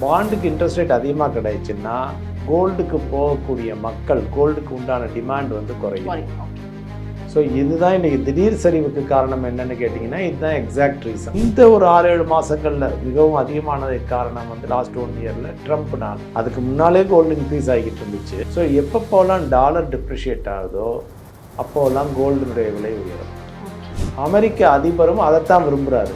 பாண்டுக்கு interest rate அதிகமாக கிடைச்சுன்னா கோல்டுக்கு போகக்கூடிய மக்கள் கோல்டுக்கு உண்டான டிமாண்ட் வந்து குறையும். ஸோ இதுதான் இன்றைக்கி திடீர் சரிவுக்கு காரணம் என்னன்னு கேட்டிங்கன்னா இதுதான் எக்ஸாக்ட் ரீசன். இந்த ஒரு 6-7 மாதங்களில் மிகவும் அதிகமானதுக்கு காரணம் வந்து லாஸ்ட் 1 இயரில் ட்ரம்ப்னால். அதுக்கு முன்னாலே கோல்டு இன்க்ரீஸ் ஆகிட்டு இருந்துச்சு. ஸோ எப்பப்போலாம் டாலர் டிப்ரிஷியேட் ஆகுதோ அப்போல்லாம் கோல்டுனுடைய விலை உயரும். அமெரிக்க அதிபரும் அதைத்தான் விரும்புகிறாரு.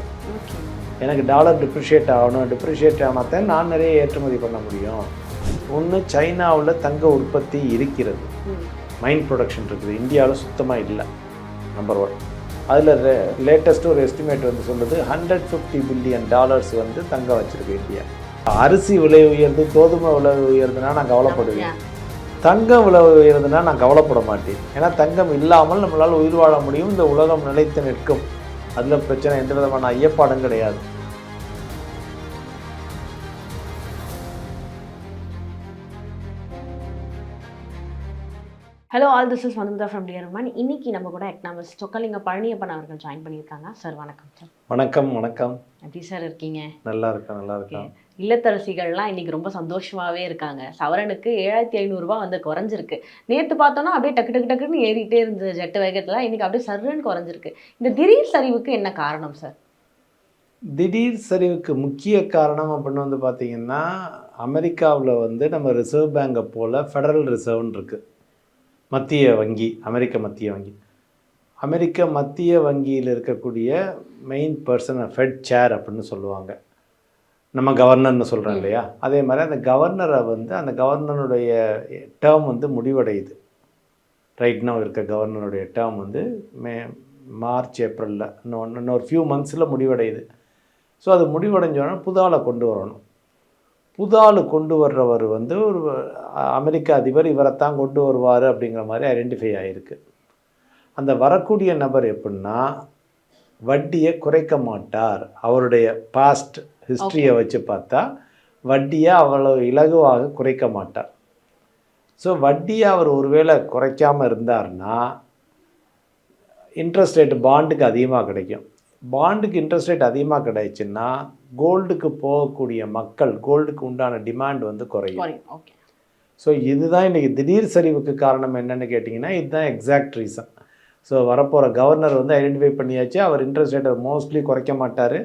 எனக்கு டாலர் டிப்ரிஷியேட் ஆகணும், டிப்ரிஷியேட் ஆனால் தான் நான் நிறைய ஏற்றுமதி பண்ண முடியும். ஒன்று, சைனாவில் தங்க உற்பத்தி இருக்கிறது, மைன் ப்ரொடக்ஷன் இருக்குது, இந்தியாவில் சுத்தமாக இல்லை. நம்பர் 1. அதில் லேட்டஸ்ட்டு ஒரு எஸ்டிமேட் வந்து சொல்லுது $150 பில்லியன் வந்து தங்கம் வச்சுருக்கு இந்தியா. அரிசி விலை உயர்ந்து, கோதுமை விலை உயர்ந்துன்னா நான் கவலைப்படுவேன். தங்கம் விலை உயர்ந்துன்னா நான் கவலைப்பட மாட்டேன். ஏன்னா தங்கம் இல்லாமல் நம்மளால் உயிர் வாழ முடியும், இந்த உலகம் நிலைத்து நிற்கும். அதில் பிரச்சனை, எந்த விதமான ஐயப்பாடும் கிடையாது. Hello all, this is Madhumitha from dear man. இன்னைக்கு நம்ம கூட எக்கனாமிஸ்ட் சொக்கலிங்க பழனியப்பன் அவர்கள் ஜாயின் பண்ணியிருக்காங்க. சார் வணக்கம். சார் வணக்கம். வணக்கம். எப்படி சார் இருக்கீங்க? நல்லா இருக்கேன், நல்லா இருக்கேன். இல்லத்தரசிகள்லாம் இன்னைக்கு ரொம்ப சந்தோஷமாகவே இருக்காங்க. சவரனுக்கு 7500 வந்து குறைஞ்சிருக்கு. நேற்று பார்த்தோன்னா அப்படியே டக்கு டக்கு டக்குன்னு ஏறிட்டே இருந்த ஜெட்டு வேகத்தில் இன்னைக்கு அப்படியே சர்ன்னு குறைஞ்சிருக்கு. இந்த திடீர் சரிவுக்கு என்ன காரணம் சார்? திடீர் சரிவுக்கு முக்கிய காரணம் அப்படின்னு வந்து பார்த்திங்கன்னா, அமெரிக்காவில் வந்து நம்ம ரிசர்வ் பேங்கை போல் ஃபெடரல் ரிசர்வ்னு இருக்குது, மத்திய வங்கி, அமெரிக்க மத்திய வங்கி. அமெரிக்க மத்திய வங்கியில் இருக்கக்கூடிய மெயின் பர்சன் ஃபெட் சேர் அப்படின்னு சொல்லுவாங்க. நம்ம கவர்னர்னு சொல்கிறோம் இல்லையா, அதே மாதிரி அந்த கவர்னரை வந்து அந்த கவர்னருடைய டேர்ம் வந்து முடிவடையுது. ரைட் நவ் இருக்க கவர்னருடைய டேர்ம் வந்து மார்ச் ஏப்ரலில் இன்னொரு ஃபியூ மந்த்ஸில் முடிவடையுது. ஸோ அது முடிவடைஞ்சோன்னா புதாலை கொண்டு வரணும். புதால் கொண்டு வர்றவர் வந்து ஒரு அமெரிக்க அதிபர், இவரைத்தான் கொண்டு வருவார் அப்படிங்கிற மாதிரி ஐடென்டிஃபை ஆகிருக்கு. அந்த வரக்கூடிய நபர் எப்படின்னா வட்டியை குறைக்க மாட்டார். அவருடைய பாஸ்ட் ஹிஸ்ட்ரியை வச்சு பார்த்தா வட்டியை அவ்வளோ இலகுவாக குறைக்க மாட்டார். ஸோ வட்டியை அவர் ஒருவேளை குறைக்காமல் இருந்தார்னா இன்ட்ரெஸ்ட் ரேட்டு பாண்டுக்கு அதிகமாக கிடைக்கும். பாண்டுக்கு இன்ட்ரெஸ்ட் ரேட் அதிகமாக கிடைச்சுன்னா கோல்டுக்கு போகக்கூடிய மக்கள் கோல்டுக்கு உண்டான டிமாண்ட் வந்து குறையும். ஸோ இதுதான் இன்றைக்கி திடீர் சரிவுக்கு காரணம் என்னென்னு கேட்டிங்கன்னா இதுதான் எக்ஸாக்ட் ரீசன். ஸோ வரப்போகிற கவர்னர் வந்து ஐடென்டிஃபை பண்ணியாச்சு, அவர் இன்ட்ரெஸ்ட் ரேட்டை மோஸ்ட்லி குறைக்க மாட்டார்.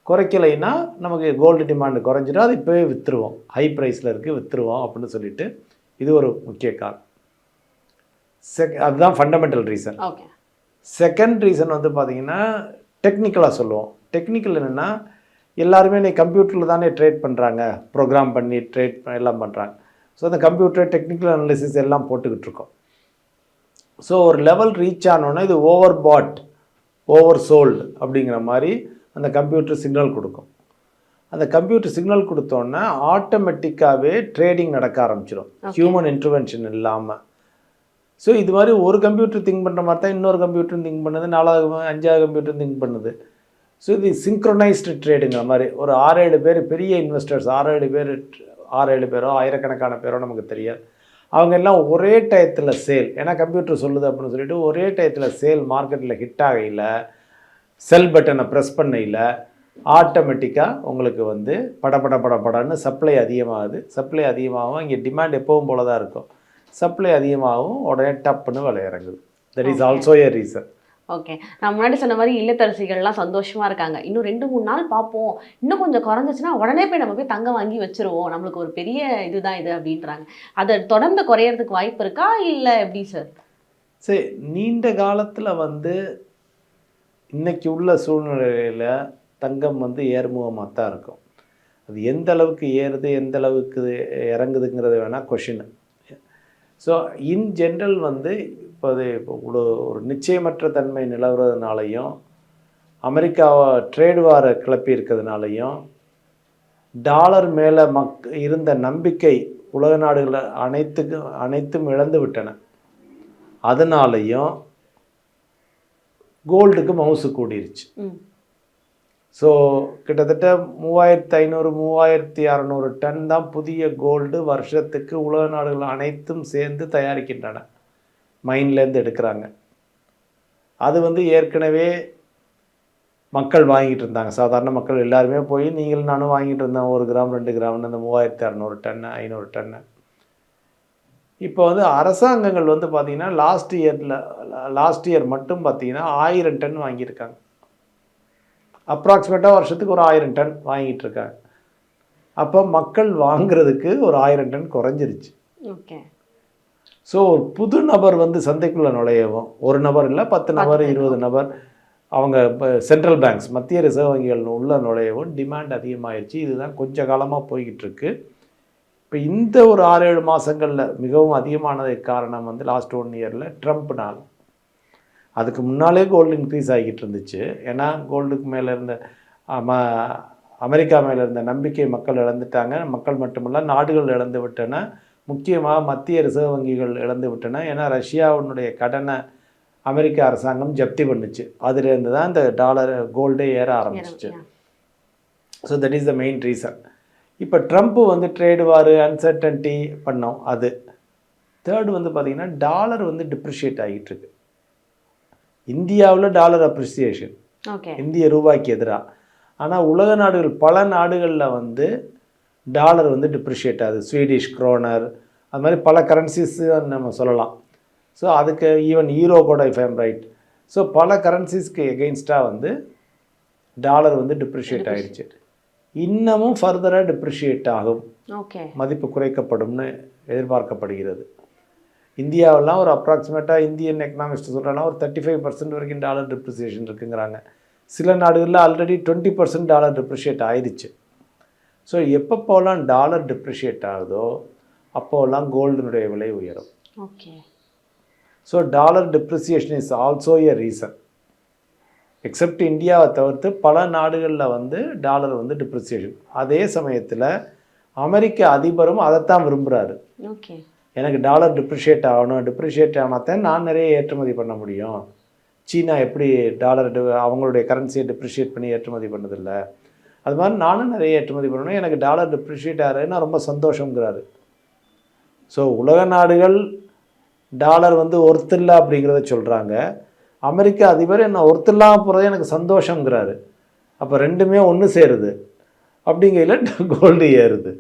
குறைக்கலைன்னா நமக்கு கோல்டு டிமாண்டு குறைஞ்சிடும், அது இப்போவே விற்றுருவோம், ஹை ப்ரைஸில் இருக்குது விற்றுருவோம் அப்படின்னு சொல்லிட்டு இது ஒரு முக்கிய காரணம். அதுதான் ஃபண்டமெண்டல் ரீசன். செகண்ட் ரீசன் வந்து பார்த்திங்கன்னா டெக்னிக்கலாக சொல்லுவோம். டெக்னிக்கல் என்னென்னா, எல்லாருமே நீ கம்ப்யூட்டரில் தானே ட்ரேட் பண்ணுறாங்க, ப்ரோக்ராம் பண்ணி ட்ரேட் எல்லாம் பண்ணுறாங்க. ஸோ அந்த கம்ப்யூட்டர் டெக்னிக்கல் அனாலிசிஸ் எல்லாம் போட்டுக்கிட்டு இருக்கோம். ஸோ ஒரு லெவல் ரீச் ஆனோன்னா இது ஓவர் பாட், ஓவர் சோல்டு அப்படிங்கிற மாதிரி அந்த கம்ப்யூட்டர் சிக்னல் கொடுக்கும். அந்த கம்ப்யூட்டர் சிக்னல் கொடுத்தோன்னா ஆட்டோமேட்டிக்காகவே ட்ரேடிங் நடக்க ஆரம்பிச்சிடும், ஹியூமன் இன்டர்வென்ஷன் இல்லாமல். ஸோ இது மாதிரி ஒரு கம்ப்யூட்டர் திங்க் பண்ணுற மாதிரி தான் இன்னொரு கம்ப்யூட்டர் திங்க் பண்ணுது, 4வது 5வது கம்ப்யூட்டர் திங்க் பண்ணுது. ஸோ இது சிங்க்ரனைஸ்டு ட்ரேடுங்கிற மாதிரி ஒரு 6-7 பேர் பெரிய இன்வெஸ்டர்ஸ், 6-7 பேரோ ஆயிரக்கணக்கான பேரோ நமக்கு தெரியாது, அவங்க எல்லாம் ஒரே டயத்தில் சேல், ஏன்னா கம்ப்யூட்டர் சொல்லுது அப்படின்னு சொல்லிட்டு ஒரே டயத்தில் சேல் மார்க்கெட்டில் ஹிட் ஆகையில், செல் பட்டனை ப்ரெஸ் பண்ணையில் ஆட்டோமேட்டிக்காக உங்களுக்கு வந்து படன்னு சப்ளை அதிகமாகுது. சப்ளை அதிகமாகவும் இங்கே டிமாண்ட் எப்பவும் போல தான் இருக்கும். சப்ளை அதிகமாகவும் உடனே டப்புன்னு விலை இறங்குது. That is also A reason. Okay, நான் முன்னாடி சொன்ன மாதிரி இல்லத்தரசிகள்லாம் சந்தோஷமாக இருக்காங்க. இன்னும் 2-3 நாள் பார்ப்போம், இன்னும் கொஞ்சம் குறைஞ்சிச்சுன்னா உடனே போய் நம்ம போய் தங்கம் வாங்கி வச்சுருவோம், நம்மளுக்கு ஒரு பெரிய இதுதான் இது அப்படின்றாங்க. அதை தொடர்ந்து குறையிறதுக்கு வாய்ப்பு இருக்கா இல்லை எப்படி சார்? சரி, நீண்ட காலத்தில் வந்து இன்றைக்கி உள்ள சூழ்நிலையில் தங்கம் வந்து ஏறுமுகமாக தான் இருக்கும். அது எந்த அளவுக்கு ஏறுது எந்த அளவுக்கு இறங்குதுங்கிறது வேணால் கொஷின். ஸோ இன் ஜென்ரல் வந்து இப்போ அது ஒரு நிச்சயமற்ற தன்மை நிலவுறதுனாலையும், அமெரிக்காவை ட்ரேட் வாரை கிளப்பி இருக்கிறதுனாலையும், டாலர் மேலே இருந்த நம்பிக்கை உலக நாடுகளை அனைத்தும் இழந்து விட்டன. அதனாலையும் கோல்டுக்கு மவுசு கூடிருச்சு. ஸோ கிட்டத்தட்ட 3500-3600 டன் தான் புதிய கோல்டு வருஷத்துக்கு உலக நாடுகள் அனைத்தும் சேர்ந்து தயாரிக்கின்றன, மைன்லேருந்து எடுக்கிறாங்க. அது வந்து ஏற்கனவே மக்கள் வாங்கிட்டு இருந்தாங்க. சாதாரண மக்கள் எல்லாருமே போய் நீங்களும் நானும் வாங்கிட்டு இருந்தோம் 1 கிராம் 2 கிராம்னு அந்த 3600 டன்னு 500 டன்னு. இப்போ வந்து அரசாங்கங்கள் வந்து பார்த்தீங்கன்னா லாஸ்ட் இயர் மட்டும் பார்த்தீங்கன்னா 1000 டன் வாங்கியிருக்காங்க. அப்ராக்சிமேட்டாக வருஷத்துக்கு ஒரு 1000 டன் வாங்கிட்டு இருக்காங்க. அப்போ மக்கள் வாங்குறதுக்கு ஒரு 1000 டன் குறைஞ்சிருச்சு. ஓகே. ஸோ ஒரு புது நபர் வந்து சந்தைக்குள்ளே நுழையவும், ஒரு நபர் இல்லை 10 நபர் 20 நபர் அவங்க இப்போ சென்ட்ரல் பேங்க்ஸ் மத்திய ரிசர்வ் வங்கிகள் உள்ள நுழையவும் டிமாண்ட் அதிகமாகிடுச்சு. இதுதான் கொஞ்ச காலமாக போய்கிட்டு இருக்கு. இப்போ இந்த ஒரு 6-7 மாதங்களில் மிகவும் அதிகமானதுக்கு காரணம் வந்து லாஸ்ட் 1 இயரில் ட்ரம்ப்னால். அதுக்கு முன்னாலே கோல்டு இன்க்ரீஸ் ஆகிக்கிட்டு இருந்துச்சு. ஏன்னா கோல்டுக்கு மேலே இருந்த அமெரிக்கா மேலே இருந்த நம்பிக்கை மக்கள் இழந்துட்டாங்க. மக்கள் மட்டுமல்ல, நாடுகள் இழந்து விட்டன. முக்கியமாக மத்திய ரிசர்வ் வங்கிகள் இழந்து விட்டன. ஏன்னா ரஷ்யாவினுடைய கடனை அமெரிக்க அரசாங்கம் ஜப்தி பண்ணுச்சு. அதுலேருந்து தான் இந்த கோல்டே ஏற ஆரம்பிச்சிச்சு. So that is the main reason. இப்போ ட்ரம்ப் வந்து ட்ரேடு வார் அன்சர்டன்ட்டி பண்ணோம். அது தேர்டு வந்து பார்த்திங்கன்னா டாலர் வந்து டிப்ரிஷியேட் ஆகிட்டு இருக்கு. இந்தியாவில் டாலர் அப்ரிசியேஷன் இந்திய ரூபாய்க்கு எதிராக. ஆனால் உலக நாடுகள் பல நாடுகளில் வந்து டாலர் வந்து டிப்ரிஷியேட் ஆகுது. ஸ்வீடிஷ் க்ரோனர் அது மாதிரி பல கரன்சிஸ் நம்ம சொல்லலாம். ஸோ அதுக்கு ஈவன் ஈரோ கூட இஃப் ஐம் ரைட். ஸோ பல கரன்சிஸ்க்கு எகெயின்ஸ்டாக வந்து டாலர் வந்து டிப்ரிஷியேட் ஆகிடுச்சு. இன்னமும் ஃபர்தராக டிப்ரிஷியேட் ஆகும், மதிப்பு குறைக்கப்படும்னு எதிர்பார்க்கப்படுகிறது. இந்தியாவெல்லாம் ஒரு அப்ராக்சிமேட்டாக இந்தியன் எக்கனாமிஸ்ட் சொல்கிறனா ஒரு 35% வரைக்கும் டாலர் டிப்ரிசியேஷன் இருக்குங்கிறாங்க. சில நாடுகளில் ஆல்ரெடி 20% டாலர் டிப்ரிஷியேட் ஆயிடுச்சு. ஸோ எப்பப்போலாம் டாலர் டிப்ரிஷியேட் ஆகுதோ அப்போல்லாம் கோல்டினுடைய விலை உயரும். Okay. So dollar depreciation is also a reason. Accept இந்தியாவை தவிர்த்து பல நாடுகளில் வந்து டாலர் வந்து டிப்ரிசியேஷன். அதே சமயத்தில் அமெரிக்க அதிபரும் அதைத்தான் விரும்புகிறாரு. ஓகே. எனக்கு டாலர் டிப்ரிஷியேட் ஆகணும், டிப்ரிஷியேட் ஆனாதான் நான் நிறைய ஏற்றுமதி பண்ண முடியும். சீனா எப்படி டாலர் அவங்களுடைய கரன்சியை டிப்ரிஷியேட் பண்ணி ஏற்றுமதி பண்ணதில்லை, அது மாதிரி நானும் நிறைய ஏற்றுமதி பண்ணணும், எனக்கு டாலர் டிப்ரிஷியேட் ஆகிறதுன்னா ரொம்ப சந்தோஷங்கிறாரு. ஸோ உலக நாடுகள் டாலர் வந்து ஒர்த்தில்லை அப்படிங்கிறத சொல்கிறாங்க. அமெரிக்க அதிபர் என்ன ஒர்த்தில்லாமல் போகிறது எனக்கு சந்தோஷங்கிறாரு. அப்போ ரெண்டுமே ஒன்று சேருது. அப்படிங்கையில் கோல்டு ஏறுது.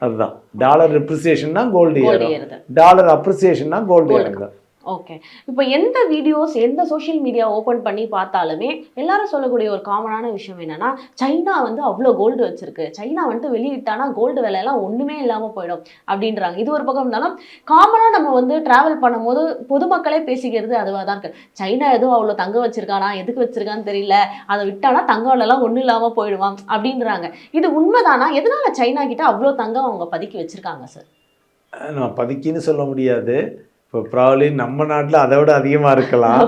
அதுதான் டாலர் டிப்ரிசியேஷன்னா கோல்டு ஏறும், டாலர் அப்ரிசியேஷன்னா கோல்டு ஏறுங்க. ஓகே. இப்போ எந்த வீடியோஸ் எந்த சோஷியல் மீடியா ஓப்பன் பண்ணி பார்த்தாலுமே எல்லாரும் சொல்லக்கூடிய ஒரு காமனான விஷயம் என்னன்னா, சைனா வந்து அவ்வளோ கோல்டு வச்சிருக்கு, சைனா வந்துட்டு வெளியிட்டானா கோல்டு விலையெல்லாம் ஒன்றுமே இல்லாமல் போயிடும் அப்படின்றாங்க. இது ஒரு பக்கம் இருந்தாலும் காமனாக நம்ம வந்து ட்ராவல் பண்ணும்போது பொதுமக்களே பேசிக்கிறது அதுவாக தான் இருக்குது. சைனா எதுவும் அவ்வளோ தங்கம் வச்சிருக்கானா, எதுக்கு வச்சிருக்கான்னு தெரியல, அதை விட்டானா தங்கம் விலையெல்லாம் ஒன்றும் இல்லாமல் போயிடுவான் அப்படின்றாங்க. இது உண்மைதானா? எதனால சைனா கிட்ட அவ்வளோ தங்கம் அவங்க பதுக்கி வச்சிருக்காங்க சார்? நான் பதுக்கின்னு சொல்ல முடியாது. இப்போ ப்ராப்ளி நம்ம நாட்டில் அதை விட அதிகமாக இருக்கலாம்.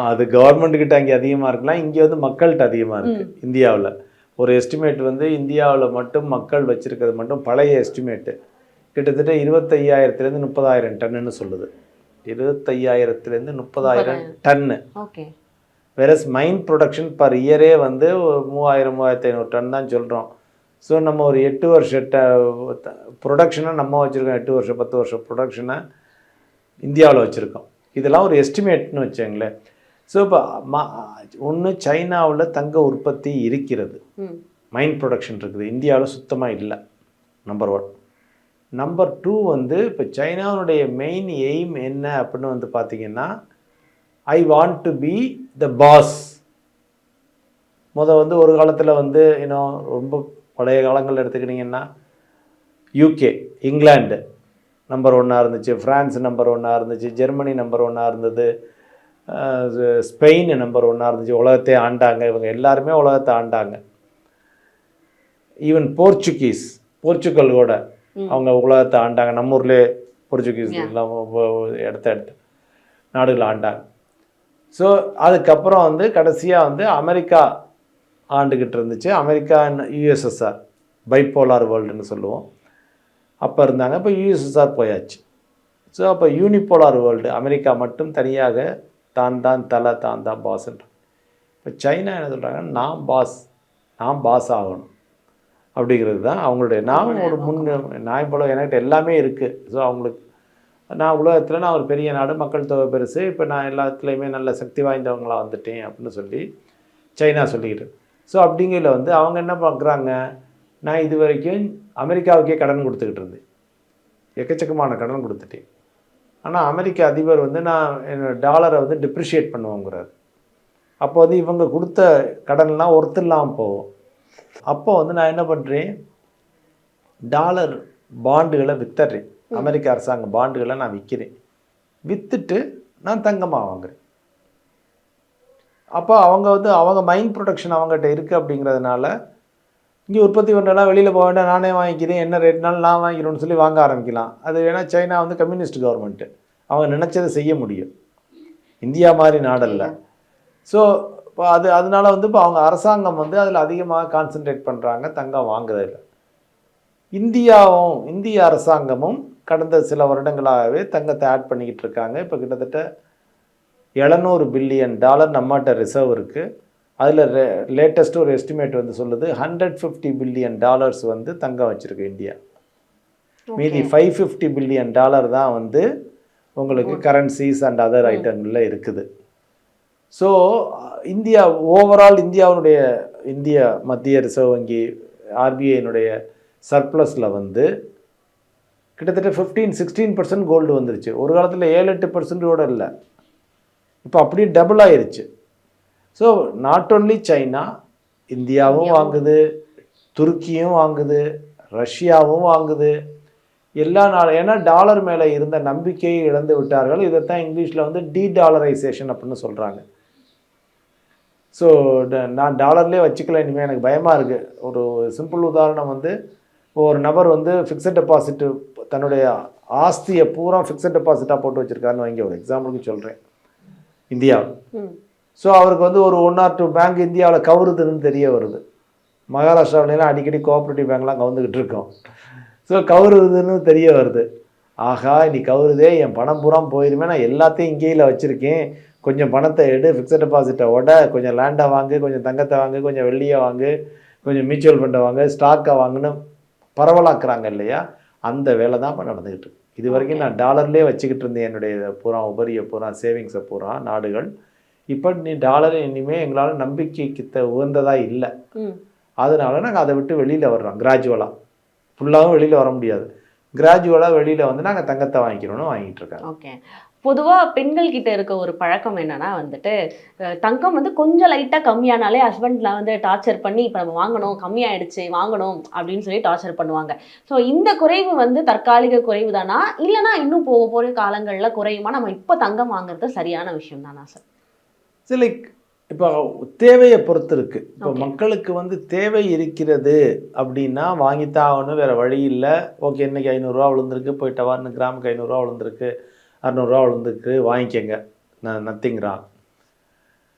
அது கவர்மெண்ட்டுக்கிட்ட அங்கே அதிகமாக இருக்கலாம், இங்கே வந்து மக்கள்கிட்ட அதிகமாக இருக்குது. இந்தியாவில் ஒரு எஸ்டிமேட் வந்து இந்தியாவில் மட்டும் மக்கள் வச்சுருக்கிறது மட்டும் பழைய எஸ்டிமேட்டு கிட்டத்தட்ட 25,000 to 30,000 டன்னுன்னு சொல்லுது. 25,000 to 30,000 டன்னு. வேறஸ் மைன் ப்ரொடக்ஷன் பர் இயரே வந்து 3,000-3,500 டன் தான் சொல்கிறோம். ஸோ நம்ம ஒரு 8 வருஷ ப்ரொடக்ஷனை நம்ம வச்சுருக்கோம். 8 வருஷம் 10 வருஷம் ப்ரொடக்ஷனை இந்தியாவில் வச்சுருக்கோம். இதெல்லாம் ஒரு எஸ்டிமேட்னு வச்சுங்களேன். ஸோ இப்போ ஒன்று சைனாவில் தங்க உற்பத்தி இருக்கிறது, மைன் ப்ரொடக்ஷன் இருக்குது, இந்தியாவில் சுத்தமாக இல்லை. நம்பர் 1. நம்பர் 2 வந்து இப்போ சைனாவுடைய மெயின் எய்ம் என்ன அப்படின்னு வந்து பார்த்திங்கன்னா, I want to be the boss. வந்து ஒரு காலத்தில் வந்து இன்னும் ரொம்ப பழைய காலங்கள் எடுத்துக்கிட்டிங்கன்னா யூகே, இங்கிலாந்து நம்பர் 1 இருந்துச்சு, ஃப்ரான்ஸ் நம்பர் 1 இருந்துச்சு, ஜெர்மனி நம்பர் 1 இருந்தது, ஸ்பெயின் நம்பர் 1 இருந்துச்சு. உலகத்தை ஆண்டாங்க. இவங்க எல்லாருமே உலகத்தை ஆண்டாங்க. ஈவன் போர்ச்சுகல் கூட அவங்க உலகத்தை ஆண்டாங்க. நம்ம ஊர்லேயே போர்ச்சுகீஸ் எல்லாம் எடுத்த நாடுகளை ஆண்டாங்க. ஸோ அதுக்கப்புறம் வந்து கடைசியாக வந்து அமெரிக்கா ஆண்டுக்கிட்டு இருந்துச்சு. அமெரிக்கா யூஎஸ்எஸ்ஆர் பைப்போலார் வேர்ல்டுன்னு சொல்லுவோம், அப்போ இருந்தாங்க. இப்போ யூஎஸ்எஸ்ஆர் போயாச்சு. ஸோ அப்போ யூனிபோலார் வேர்ல்டு, அமெரிக்கா மட்டும் தனியாக தான் தான் பாஸ்ன்ற. இப்போ சைனா என்ன சொல்கிறாங்க, நான் பாஸ் ஆகணும் அப்படிங்கிறது தான் அவங்களுடைய. நான் ஒரு நான் போல என்கிட்ட எல்லாமே இருக்குது. ஸோ அவங்களுக்கு நான் உலகத்தில் நான் ஒரு பெரிய நாடு, மக்கள் தொகை பெருசு, இப்போ நான் எல்லாத்துலேயுமே நல்ல சக்தி வாய்ந்தவங்களாக வந்துட்டேன் அப்படின்னு சொல்லி சைனா சொல்லிக்கிட்டு. ஸோ அப்படிங்கையில் வந்து அவங்க என்ன பார்க்குறாங்க, நான் இது வரைக்கும் அமெரிக்காவுக்கே கடன் கொடுத்துக்கிட்டு இருந்தேன், எக்கச்சக்கமான கடன் கொடுத்துட்டேன். ஆனால் அமெரிக்க அதிபர் வந்து நான் என்னோடய டாலரை வந்து டிப்ரிஷியேட் பண்ணுவோங்கிறார். அப்போ வந்து இவங்க கொடுத்த கடன்லாம் ஒர்த்து இல்லாமல் போகும். அப்போ வந்து நான் என்ன பண்ணுறேன், டாலர் பாண்டுகளை விற்றுறேன், அமெரிக்க அரசாங்க பாண்டுகளை நான் விற்கிறேன், விற்றுட்டு நான் தங்கமாக வாங்குறேன். அப்போ அவங்க வந்து அவங்க மைண்ட் ப்ரொடக்ஷன் அவங்ககிட்ட இருக்குது அப்படிங்கிறதுனால இங்கே உற்பத்தி பண்ணுறலாம் வெளியில் போக வேண்டாம், நானே வாங்கிக்கிறேன், என்ன ரேட்னாலும் நான் வாங்கிக்கிறோன்னு சொல்லி வாங்க ஆரம்பிக்கலாம். அது ஏன்னா சைனா வந்து கம்யூனிஸ்ட் கவர்மெண்ட்டு, அவங்க நினச்சதை செய்ய முடியும், இந்தியா மாதிரி நாடல்ல. ஸோ இப்போ அதனால வந்து இப்போ அவங்க அரசாங்கம் வந்து அதில் அதிகமாக கான்சென்ட்ரேட் பண்ணுறாங்க தங்கம் வாங்குறதில்ல. இந்திய அரசாங்கமும் கடந்த சில வருடங்களாகவே தங்கத்தை ஆட் பண்ணிக்கிட்டு இருக்காங்க. இப்போ கிட்டத்தட்ட $700 பில்லியன் நம்மகிட்ட ரிசர்வ் இருக்குது. அதில் லேட்டஸ்ட் ஒரு எஸ்டிமேட் வந்து சொல்லுது $150 பில்லியன் வந்து தங்கம் வச்சுருக்கு இந்தியா. மீதி $550 பில்லியன் தான் வந்து உங்களுக்கு கரன்சிஸ் அண்ட் அதர் ஐட்டங்களில் இருக்குது. ஸோ இந்தியா ஓவரால் இந்திய மத்திய ரிசர்வ் வங்கி ஆர்பிஐனுடைய சர்ப்ளஸில் வந்து கிட்டத்தட்ட 15-16% கோல்டு வந்துருச்சு. ஒரு காலத்தில் 7-8% கூட இல்லை, இப்போ அப்படியே டபுள் ஆயிருச்சு. ஸோ நாட் ஒன்லி சைனா, இந்தியாவும் வாங்குது, துருக்கியும் வாங்குது, ரஷ்யாவும் வாங்குது, எல்லா நாளும். ஏன்னா டாலர் மேலே இருந்த நம்பிக்கையை இழந்து விட்டார்கள். இதைத்தான் இங்கிலீஷில் வந்து டீடாலரைசேஷன் அப்படின்னு சொல்கிறாங்க. ஸோ நான் டாலர்லேயே வச்சுக்கல, இனிமேல் எனக்கு பயமாக இருக்குது. ஒரு சிம்பிள் உதாரணம் வந்து, ஒரு நபர் வந்து ஃபிக்ஸட் டெபாசிட்டு தன்னுடைய ஆஸ்தியை பூரா ஃபிக்ஸட் டெபாசிட்டாக போட்டு வச்சுருக்காருன்னு வாங்கி ஒரு எக்ஸாம்பிளுக்கு சொல்கிறேன், இந்தியாவில். ஸோ அவருக்கு வந்து ஒரு 1 or 2 பேங்க் இந்தியாவில் கவுருதுன்னு தெரிய வருது. மகாராஷ்டிராவிலாம் அடிக்கடி கோஆப்ரேட்டிவ் பேங்க்லாம் கவுந்துக்கிட்டு இருக்கோம். ஸோ கவுருதுன்னு தெரிய வருது. ஆகா நீ கவுருதே, என் பணம் பூரா போயிருமே, நான் எல்லாத்தையும் இங்கேயில் வச்சுருக்கேன், கொஞ்சம் பணத்தை எடு, ஃபிக்ஸட் டெபாசிட்டை உட, கொஞ்சம் லேண்டை வாங்கு, கொஞ்சம் தங்கத்தை வாங்கு, கொஞ்சம் வெள்ளியை வாங்கு, கொஞ்சம் மியூச்சுவல் ஃபண்டை வாங்கு, ஸ்டாக்கை வாங்குன்னு பரவலாக்குறாங்க இல்லையா? அந்த வேலை தான் இப்போ நடந்துக்கிட்டு இருக்கு. இது வரைக்கும் நான் டாலர்லேயே வச்சுக்கிட்டு இருந்தேன் என்னுடைய பூரா உபரியை பூரா சேவிங்ஸை பூரா நாடுகள். இப்போ நீ டாலரை இனிமேல் எங்களால் நம்பிக்கைக்கு உகந்ததாக இல்லை, அதனால நாங்கள் அதை விட்டு வெளியில் வர்றோம். கிராஜுவலாக ஃபுல்லாகவும் வெளியில் வர முடியாது, கிராஜுவலாக வெளியில் வந்து நாங்கள் தங்கத்தை வாங்கிக்கிறோன்னு வாங்கிட்டு இருக்காங்க. ஓகே. பொதுவாக பெண்கள் கிட்ட இருக்க ஒரு பழக்கம் என்னன்னா வந்துட்டு, தங்கம் வந்து கொஞ்சம் லைட்டாக கம்மியானாலே ஹஸ்பண்டில் வந்து டார்ச்சர் பண்ணி இப்போ நம்ம வாங்கணும், கம்மியாயிடுச்சு வாங்கணும் அப்படின்னு சொல்லி டார்ச்சர் பண்ணுவாங்க. ஸோ இந்த குறைவு வந்து தற்காலிக குறைவு தானா, இல்லைனா இன்னும் போக போகிற காலங்களில் குறையுமா? நம்ம இப்போ தங்கம் வாங்குறது சரியான விஷயம் தானா சார்? சரி, இப்போ தேவையை பொறுத்து இருக்குது. இப்போ மக்களுக்கு வந்து தேவை இருக்கிறது அப்படின்னா வாங்கித்தான் ஆகணும், வேறு வழி இல்லை. ஓகே, இன்றைக்கி 500 விழுந்திருக்கு, போயிட்டு வாருன்னு கிராமுக்கு 500 விழுந்திருக்கு, 600 விழுந்துருக்கு, வாங்கிக்கங்க, நான் நத்திங்கிறான்.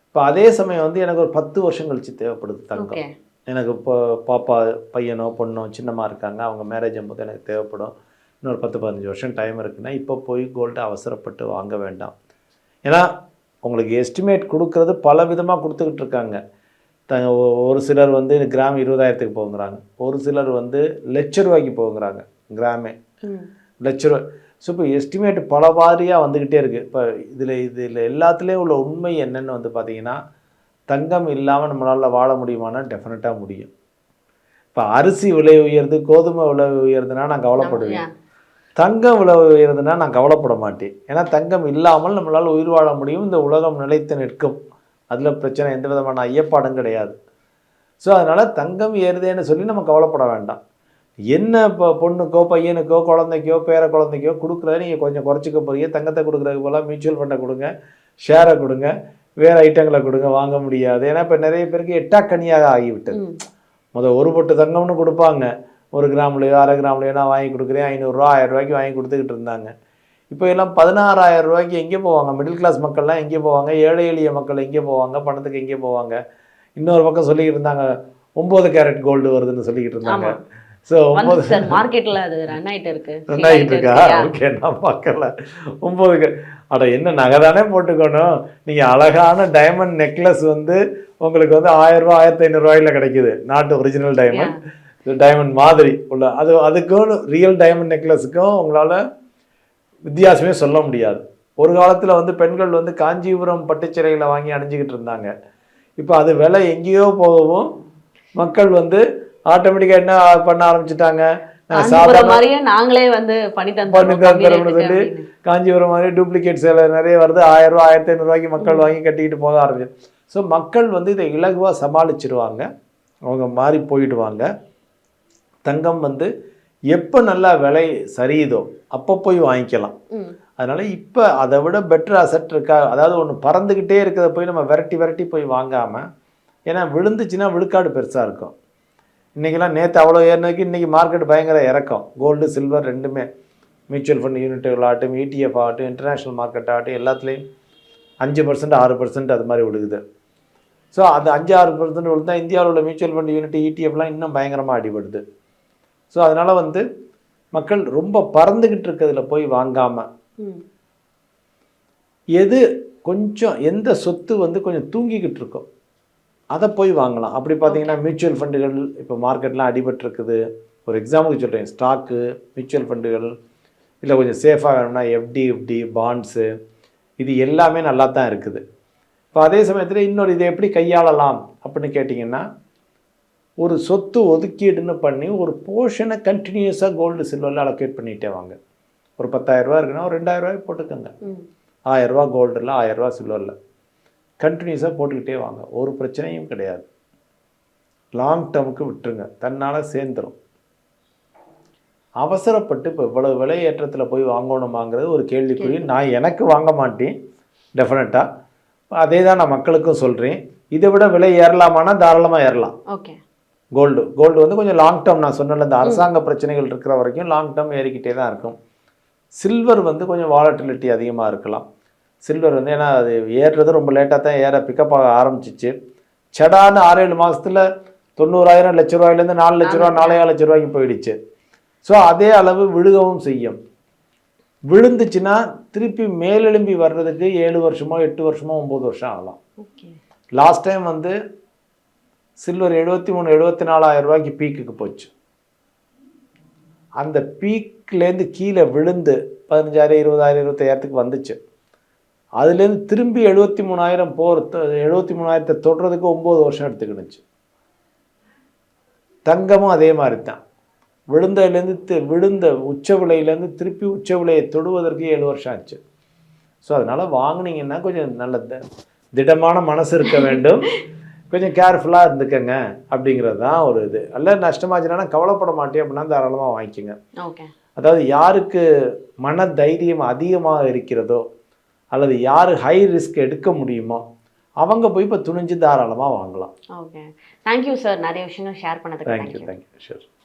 இப்போ அதே சமயம் வந்து எனக்கு ஒரு 10 வருஷம் கழிச்சு தேவைப்படுது தங்கம். எனக்கு இப்போ பாப்பா பையனோ பொண்ணோ சின்னமாக இருக்காங்க, அவங்க மேரேஜ் போது எனக்கு தேவைப்படும், இன்னொரு 10-15 வருஷம் டைம் இருக்குன்னா இப்போ போய் கோல்டு அவசரப்பட்டு வாங்க வேண்டாம். ஏன்னா உங்களுக்கு எஸ்டிமேட் கொடுக்கறது பல விதமாக கொடுத்துக்கிட்டு இருக்காங்க. ஒரு சிலர் வந்து கிராம் 20,000க்கு போகுங்கிறாங்க, ஒரு சிலர் வந்து ₹1,00,000 போகுங்கிறாங்க, கிராமே ₹1,00,000. ஸோ இப்போ எஸ்டிமேட் பல வாரியாக வந்துக்கிட்டே இருக்குது. இப்போ இதில் எல்லாத்துலேயும் உள்ள உண்மை என்னென்னு வந்து பார்த்திங்கன்னா, தங்கம் இல்லாமல் நம்மளால் வாழ முடியுமானா டெஃபினட்டாக முடியும். இப்போ அரிசி விலை உயர்ந்து, கோதுமை விலை உயர்ந்துன்னா நான் கவலைப்படுவேன், தங்கம் விலை உயர்ந்துன்னா நான் கவலைப்பட மாட்டேன். ஏன்னா தங்கம் இல்லாமல் நம்மளால் உயிர் வாழ முடியும், இந்த உலகம் நிலைத்து நிற்கும், அதில் பிரச்சனை எந்த விதமான ஐயப்பாடும் கிடையாது. ஸோ அதனால் தங்கம் ஏறுதேன்னு சொல்லி நம்ம கவலைப்பட வேண்டாம். என்ன இப்போ பொண்ணுக்கோ பையனுக்கோ குழந்தைக்கோ பேர குழந்தைக்கோ கொடுக்குறத நீங்கள் கொஞ்சம் குறைச்சிக்க போகிறீங்க. தங்கத்தை கொடுக்குறதுக்கு போல் மியூச்சுவல் ஃபண்டை கொடுங்க, ஷேரை கொடுங்க, வேறு ஐட்டங்களை கொடுங்க, வாங்க முடியாது. ஏன்னா இப்போ நிறைய பேருக்கு எட்டாக்கனியாக ஆகிவிட்டது. ஒரு பொட்டு தங்கம்னு கொடுப்பாங்க, 1 கிராம்லையோ 1/2 கிராம்லையோ நான் வாங்கி கொடுக்குறேன், 500 1000 வாங்கி கொடுத்துக்கிட்டு இருந்தாங்க. இப்போ எல்லாம் 16,000 எங்கே போவாங்க? மிடில் கிளாஸ் மக்கள்லாம் எங்கே போவாங்க? ஏழை எளிய மக்கள் எங்கே போவாங்க? பணத்துக்கு எங்கே போவாங்க? இன்னொரு பக்கம் சொல்லிக்கிட்டு இருந்தாங்க 9 கேரட் கோல்டு வருதுன்னு சொல்லிக்கிட்டு இருந்தாங்க. ஸோ 9 மார்க்கெட்டில் அது ரன் ஆகிட்டு இருக்கா? ஓகே, நான் பார்க்கல. 9 அட என்ன நகை தானே போட்டுக்கணும். நீங்கள் அழகான டைமண்ட் நெக்லஸ் வந்து உங்களுக்கு வந்து 1000 1500 கிடைக்குது, நாட்டு ஒரிஜினல் டைமண்ட் மாதிரி உள்ள அதுக்கும் ரியல் டைமண்ட் நெக்லஸுக்கும் உங்களால் வித்தியாசமே சொல்ல முடியாது. ஒரு காலத்தில் வந்து பெண்கள் வந்து காஞ்சிபுரம் பட்டுச்சிறைகளை வாங்கி அணிஞ்சிக்கிட்டு இருந்தாங்க. இப்போ அது விலை எங்கேயோ போகவும் மக்கள் வந்து ஆட்டோமேட்டிக்காக என்ன பண்ண ஆரம்பிச்சிட்டாங்க, காஞ்சிபுரம் மாதிரியே நாங்களே வந்து பண்ணி தந்துடுறோம்னு சொல்லி காஞ்சிபுரம் மாதிரி டூப்ளிகேட் சேலை நிறைய வருது, 1000 ரூபா 1500 ரூபாய்க்கு மக்கள் வாங்கி கட்டிக்கிட்டு போக ஆரம்பிச்சு. ஸோ மக்கள் வந்து இதை இலகுவாக சமாளிச்சிருவாங்க, அவங்க மாறி போயிடுவாங்க. தங்கம் வந்து எப்போ நல்லா விலை சரியுதோ அப்போ போய் வாங்கிக்கலாம். அதனால் இப்போ அதை விட பெட்டர் அசெட் இருக்கா, அதாவது ஒன்று பறந்துக்கிட்டே இருக்கிறத போய் நம்ம விரட்டி போய் வாங்காமல், ஏன்னா விழுந்துச்சுன்னா விழுக்காடு பெருசாக இருக்கும். இன்றைக்கெல்லாம் நேற்று அவ்வளோ ஏறினதுக்கு இன்றைக்கி மார்க்கெட் பயங்கர இறக்கம். கோல்டு சில்வர் ரெண்டுமே, மியூச்சுவல் ஃபண்ட் யூனிட்டுகள் ஆகட்டும், ETF ஆகட்டும், இன்டர்நேஷ்னல் மார்க்கெட் ஆகட்டும், எல்லாத்துலேயும் 5% 6% அது மாதிரி விழுகுது. ஸோ அது 5-6% விழுந்தால் இந்தியாவில் உள்ள மியூச்சுவல் ஃபண்ட் யூனிட் ETFலாம் இன்னும் பயங்கரமாக அடிபடுது. ஸோ அதனால் வந்து மக்கள் ரொம்ப பறந்துக்கிட்டு இருக்கிறதுல போய் வாங்காமல், எது கொஞ்சம் எந்த சொத்து வந்து கொஞ்சம் தூங்கிக்கிட்டு இருக்கோம் அதை போய் வாங்கலாம். அப்படி பார்த்தீங்கன்னா மியூச்சுவல் ஃபண்டுகள் இப்போ மார்க்கெட்லாம் அடிபட்டுருக்குது. ஒரு எக்ஸாம்பிளுக்கு சொல்கிறேன், ஸ்டாக்கு, மியூச்சுவல் ஃபண்டுகள், இல்லை கொஞ்சம் சேஃபாக வேணும்னா FD பாண்ட்ஸு, இது எல்லாமே நல்லா தான் இருக்குது. இப்போ அதே சமயத்தில் இன்னொரு இதை எப்படி கையாளலாம் அப்படின்னு கேட்டிங்கன்னா, ஒரு சொத்து ஒதுக்கீடுன்னு பண்ணி ஒரு போர்ஷனை கண்டினியூஸாக கோல்டு சில்வரில் அலோகேட் பண்ணிகிட்டே வாங்க. ஒரு 10,000 ரூபா இருக்குன்னா ஒரு 2,000 ரூபாய் போட்டுக்கோங்க. 1000 ரூபா கோல்டில், 1000 ரூபா சில்வரில் கண்டினியூஸாக போட்டுக்கிட்டே வாங்க, ஒரு பிரச்சனையும் கிடையாது. லாங் டேர்முக்கு விட்டுருங்க, தன்னால் சேர்ந்துடும். அவசரப்பட்டு இப்போ இவ்வளவு விலை ஏற்றத்தில் போய் வாங்கணுமாங்கிறது ஒரு கேள்விக்குறி. நான் எனக்கு வாங்க மாட்டேன் டெஃபினட்டாக, அதே தான் நான் மக்களுக்கும் சொல்கிறேன். இதை விட விலை ஏறலாமான்னா தாராளமாக ஏறலாம். ஓகே, கோல்டு வந்து கொஞ்சம் லாங் டேர்ம், நான் சொன்னல இந்த அரசாங்க பிரச்சனைகள் இருக்கிற வரைக்கும் லாங் டேர்ம் ஏறிக்கிட்டே தான் இருக்கும். சில்வர் வந்து கொஞ்சம் வாலட்டிலிட்டி அதிகமாக இருக்கலாம். சில்வர் வந்து ஏன்னா அது ஏறுறது ரொம்ப லேட்டாக தான் ஏற பிக்கப் ஆக ஆரம்பிச்சிச்சு. சடான்னு 6-7 மாதத்தில் 90,000 லட்ச ரூபாயிலேருந்து 4 லட்ச ரூபா 4,5 லட்ச ரூபாய்க்கு போயிடுச்சு. ஸோ அதே அளவு விழுகவும் செய்யும். விழுந்துச்சுன்னா திருப்பி மேலெழும்பி வர்றதுக்கு 7 வருஷமோ 8 வருஷமோ 9 வருஷம் ஆகலாம். லாஸ்ட் டைம் வந்து சில்வர் 73-74,000 ரூபாய்க்கு பீக்குக்கு போச்சு. அந்த பீக்லேருந்து கீழே விழுந்து 15,000 20,000 25,000க்கு வந்துச்சு. அதுலேருந்து திரும்பி 73,000 73,000 தொடுறதுக்கு 9 வருஷம் எடுத்துக்கிடுச்சு. தங்கமும் அதே மாதிரி தான், விழுந்த உச்ச விலையிலேருந்து திருப்பி உச்ச விலையை தொடுவதற்கு 7 வருஷம் ஆச்சு. ஸோ அதனால் வாங்கினீங்கன்னா கொஞ்சம் நல்ல திடமான மனசு இருக்க வேண்டும், கொஞ்சம் கேர்ஃபுல்லாக இருந்துக்கங்க அப்படிங்கிறது தான் ஒரு இது. அல்ல நஷ்டமாச்சுன்னா கவலைப்பட மாட்டேன் அப்படின்னா தாராளமாக வாங்கிக்கோங்க. அதாவது யாருக்கு மன தைரியம் அதிகமாக இருக்கிறதோ அல்லது யார் ஹை ரிஸ்க் எடுக்க முடியுமோ அவங்க போய் இப்போ துணிஞ்சு தாராளமாக வாங்கலாம். ஓகே, தேங்க்யூ சார், நிறைய விஷயங்கள் ஷேர் பண்ணதுக்கு. Thank you sure.